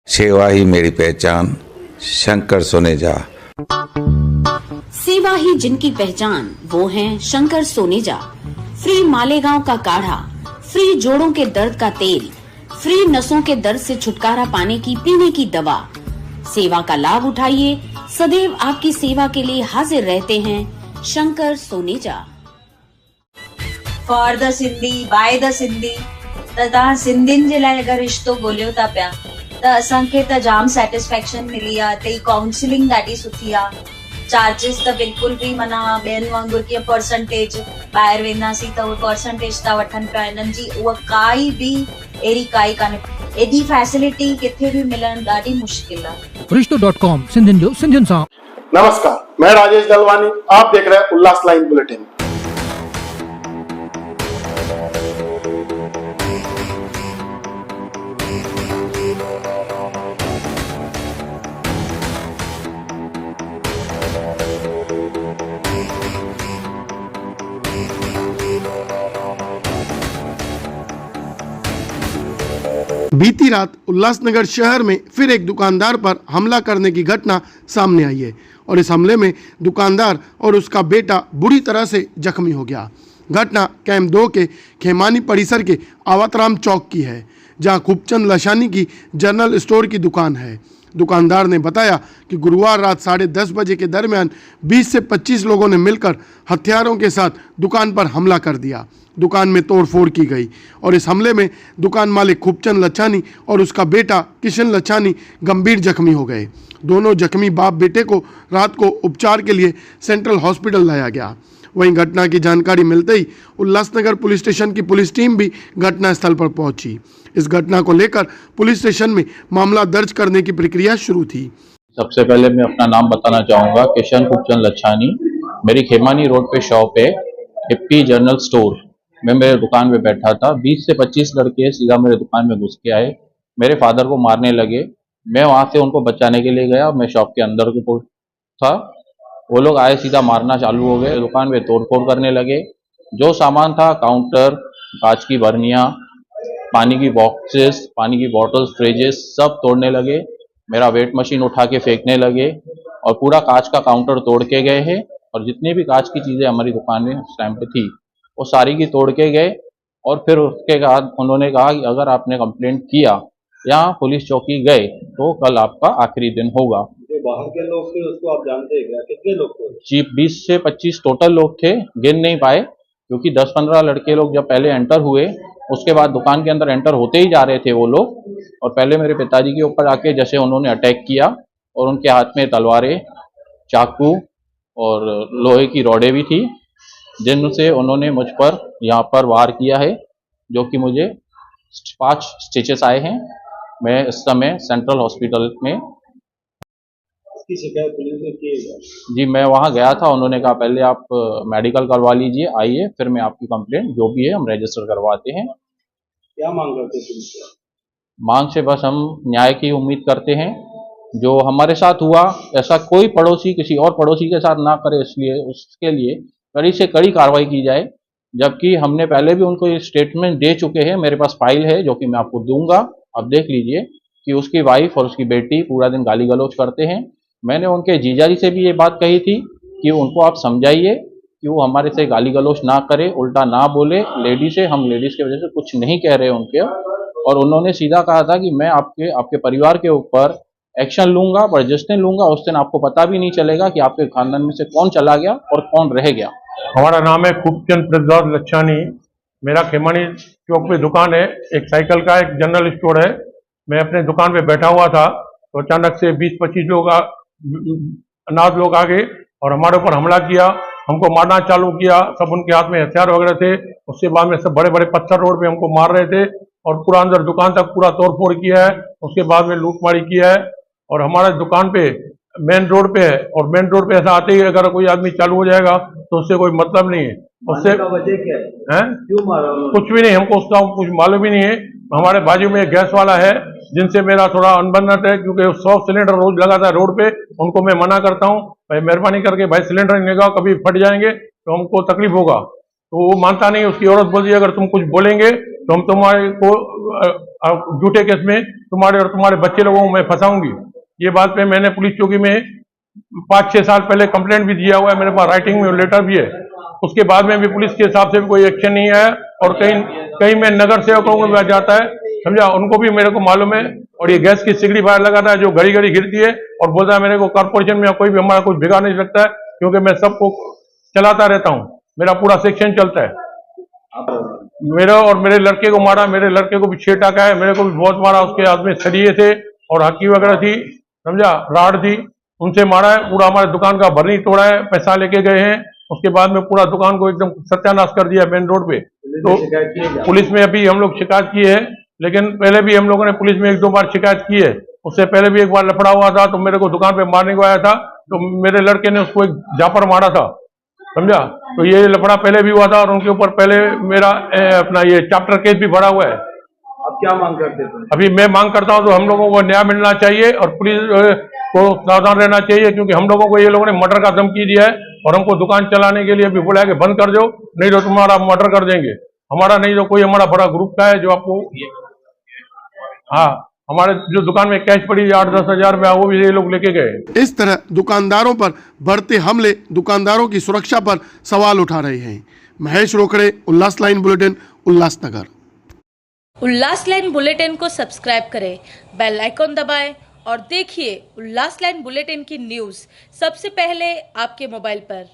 सेवा ही मेरी पहचान, शंकर सोनेजा। सेवा ही जिनकी पहचान, वो हैं शंकर सोनेजा। फ्री मालेगांव का काढ़ा, फ्री जोड़ों के दर्द का तेल, फ्री नसों के दर्द से छुटकारा पाने की पीने की दवा। सेवा का लाभ उठाइए, सदैव आपकी सेवा के लिए हाजिर रहते हैं Shankar Soneja. For the Sindhi, by the Sindhi, त तव्हां सिंधियुनि जे लाइ अगरि रिश्तो ॻोल्हियो था पिया त असांखे त जाम सेटिस्फेक्शन मिली आहे। हिते काउंसलिंग ॾाढी सुठी आहे। चार्जिस त बिल्कुल भी माना ॿियनि वांगुरु कीअं परसेंटेज ॿाहिरि वेंदासीं त उहे परसेंटेज था वठनि पिया, हिननि जी उहा काई बि अहिड़ी काई कान्हे। एॾी फैसिलिटी किथे भी मिलण ॾाढी मुश्किल आहे। रिश्तो.com, सिंधियुनि जो सिंधियुनि सां। नमस्कार, मैं राजेश दलवानी, आप देख रहे हैं उल्लास लाइन बुलेटिन। बीती रात उल्लासनगर शहर में फिर एक दुकानदार पर हमला करने की घटना सामने आई है और इस हमले में दुकानदार और उसका बेटा बुरी तरह से जख्मी हो गया। घटना कैंप 2 के खेमानी परिसर के आवतराम चौक की है, जहां खूबचंद लशानी की जनरल स्टोर की दुकान है। दुकानदार ने बताया कि गुरुवार रात 10:30 बजे के दरमियान 20 से 25 लोगों ने मिलकर हथियारों के साथ दुकान पर हमला कर दिया। दुकान में तोड़फोड़ की गई और इस हमले में दुकान मालिक खूबचंद लच्छानी और उसका बेटा किशन लच्छानी गंभीर जख्मी हो गए। दोनों जख्मी बाप बेटे को रात को उपचार के लिए सेंट्रल हॉस्पिटल लाया गया। वहीं घटना की जानकारी मिलते ही उल्लासनगर पुलिस स्टेशन की पुलिस टीम भी घटनास्थल पर पहुंची। इस घटना को लेकर पुलिस स्टेशन में मामला दर्ज करने की प्रक्रिया शुरू थी। सबसे पहले मैं अपना नाम बताना चाहूँगा, किशन खूबचंद लच्छानी। मेरी खेमानी रोड पे शॉप है, हिप्पी जनरल स्टोर। मैं मेरे दुकान पे बैठा था, 20 से 25 लड़के सीधा मेरे दुकान में घुस के आए, मेरे फादर को मारने लगे। मैं वहाँ से उनको बचाने के लिए गया, मैं शॉप के अंदर को था। वो लोग आए, सीधा मारना चालू हो गए, दुकान में तोड़फोड़ करने लगे। जो सामान था, काउंटर, कांच की बर्नियाँ, पानी की बॉक्सेस, पानी की बॉटल्स, फ्रिजेस, सब तोड़ने लगे। मेरा वेट मशीन उठा के फेंकने लगे और पूरा कांच का काउंटर तोड़ के गए हैं। और जितनी भी कांच की चीज़ें हमारी दुकान में उस टाइम पे थी, वो सारी की तोड़ के गए। और फिर उसके बाद उन्होंने कहा कि अगर आपने कंप्लेंट किया या पुलिस चौकी गए तो कल आपका आखिरी दिन होगा। जो बाहर के लोग थे उसको आप जानते हैं क्या? कितने लोग थे? जी 20 से 25 टोटल लोग थे, गिन नहीं पाए क्योंकि 10-15 लड़के लोग जब पहले एंटर हुए, उसके बाद दुकान के अंदर एंटर होते ही जा रहे थे वो लोग। और पहले मेरे पिताजी के ऊपर आके जैसे उन्होंने अटैक किया और उनके हाथ में तलवारें, चाकू और लोहे की रॉडें भी थी, जिनसे उन्होंने मुझ पर यहाँ पर वार किया है, जो कि मुझे 5 स्टिचेस आए हैं। मैं इस समय सेंट्रल हॉस्पिटल में। इसकी शिकायत पुलिस ने की है? जी मैं वहाँ गया था, उन्होंने कहा पहले आप मेडिकल करवा लीजिए, आइए फिर मैं आपकी कंप्लेंट जो भी है हम रजिस्टर करवाते हैं। क्या मांग करते पुलिस से? मांग से बस हम न्याय की उम्मीद करते हैं। जो हमारे साथ हुआ ऐसा कोई पड़ोसी किसी और पड़ोसी के साथ ना करे, इसलिए उसके लिए कड़ी से कड़ी कार्रवाई की जाए। जबकि हमने पहले भी उनको ये स्टेटमेंट दे चुके हैं, मेरे पास फाइल है जो कि मैं आपको दूंगा, आप देख लीजिए कि उसकी वाइफ और उसकी बेटी पूरा दिन गाली गलौज करते हैं। मैंने उनके जीजा जी से भी ये बात कही थी कि उनको आप समझाइए कि वो हमारे से गाली गलौज ना करे, उल्टा ना बोले। लेडीज है, हम लेडीज की वजह से कुछ नहीं कह रहे उनके। और उन्होंने सीधा कहा था कि मैं आपके परिवार के ऊपर एक्शन लूंगा, पर जिस दिन लूंगा उस दिन आपको पता भी नहीं चलेगा कि आपके खानदान में से कौन चला गया और कौन रह गया। हमारा नाम है खूबचंद प्रसाद लच्छानी। मेरा खेमानी चौक पे दुकान है, एक साइकिल का एक जनरल स्टोर है। मैं अपने दुकान पे बैठा हुआ था तो अचानक से 20-25 लोग अनाथ लोग आ गए और हमारे ऊपर हमला किया, हमको मारना चालू किया। सब उनके हाथ में हथियार वगैरह थे। उसके बाद में सब बड़े बड़े पत्थर रोड पे हमको मार रहे थे और पूरा अंदर दुकान तक पूरा तोड़फोड़ किया है। उसके बाद में लूटमारी किया है और हमारे दुकान पे मेन रोड पे है और मेन रोड पे ऐसा आते ही अगर कोई आदमी चालू हो जाएगा तो उससे कोई मतलब नहीं है। उससे वजह क्या है? क्यों मारा? कुछ भी नहीं, हमको उसका कुछ मालूम ही नहीं है। हमारे बाजू में एक गैस वाला है जिनसे मेरा थोड़ा अनबन है, क्योंकि 100 सिलेंडर रोज लगाता है रोड पे। उनको मैं मना करता हूँ, भाई मेहरबानी करके भाई सिलेंडर नहीं लगाओ, कभी फट जाएंगे तो हमको तकलीफ होगा। तो वो मानता नहीं। उसकी औरत बोलती है अगर तुम कुछ बोलेंगे तो हम तुम्हारे को झूठे केस में तुम्हारे और तुम्हारे बच्चे लोगों को मैं फंसाऊंगी। ये बात पे मैंने पुलिस चौकी में 5-6 साल पहले कंप्लेंट भी दिया हुआ है, मेरे पास राइटिंग में लेटर भी है। उसके बाद में भी पुलिस के हिसाब से भी कोई एक्शन नहीं आया और कहीं में नगर सेवकों को भी जाता है, समझा, उनको भी मेरे को मालूम है। और ये गैस की सिगड़ी बाहर लगाता है जो घड़ी घड़ी गिरती है और बोलता है मेरे को कॉर्पोरेशन में कोई भी हमारा कुछ बिगाड़ नहीं सकता है, क्योंकि मैं सबको चलाता रहता हूँ, मेरा पूरा सेक्शन चलता है। मेरा और मेरे लड़के को मारा, मेरे लड़के को भी 6 टाका है, मेरे को भी बहुत मारा। उसके हाथ में सरिये थे और हकी वगैरह थी, समझा, राड थी, उनसे मारा है। पूरा हमारे दुकान का बर्नी तोड़ा है, पैसा लेके गए हैं। उसके बाद में पूरा दुकान को एकदम सत्यानाश कर दिया मेन रोड पे। तो पुलिस में अभी हम लोग शिकायत की है, लेकिन पहले भी हम लोगों ने पुलिस में 1-2 बार शिकायत की है। उससे पहले भी एक बार लफड़ा हुआ था, तो मेरे को दुकान पे मारने को आया था, तो मेरे लड़के ने उसको एक जापर मारा था, समझा। तो ये लफड़ा पहले भी हुआ था और उनके ऊपर पहले मेरा अपना ये चैप्टर केस भी भरा हुआ है। आप क्या मांग करते थे? अभी मैं मांग करता हूं तो हम लोगों को न्याय मिलना चाहिए और पुलिस को सावधान रहना चाहिए, क्योंकि हम लोगों को ये लोगों ने मर्डर का धमकी दिया है और हमको दुकान चलाने के लिए भी बोला है कि बंद कर दो, नहीं तो तुम्हारा मर्डर कर देंगे। हमारा नहीं तो कोई हमारा बड़ा ग्रुप का है जो आपको, हाँ, हमारे जो दुकान में कैश पड़ी 8-10 हजार में, वो भी ये लोग लेके गए। इस तरह दुकानदारों पर बढ़ते हमले दुकानदारों की सुरक्षा पर सवाल उठा रहे हैं। महेश रोकड़े, उल्लास लाइन बुलेटिन, उल्लासनगर। उल्लास लाइन बुलेटिन को सब्सक्राइब करें, बेल आइकॉन दबाएं और देखिए उल्लास लाइन बुलेटिन की न्यूज़ सबसे पहले आपके मोबाइल पर।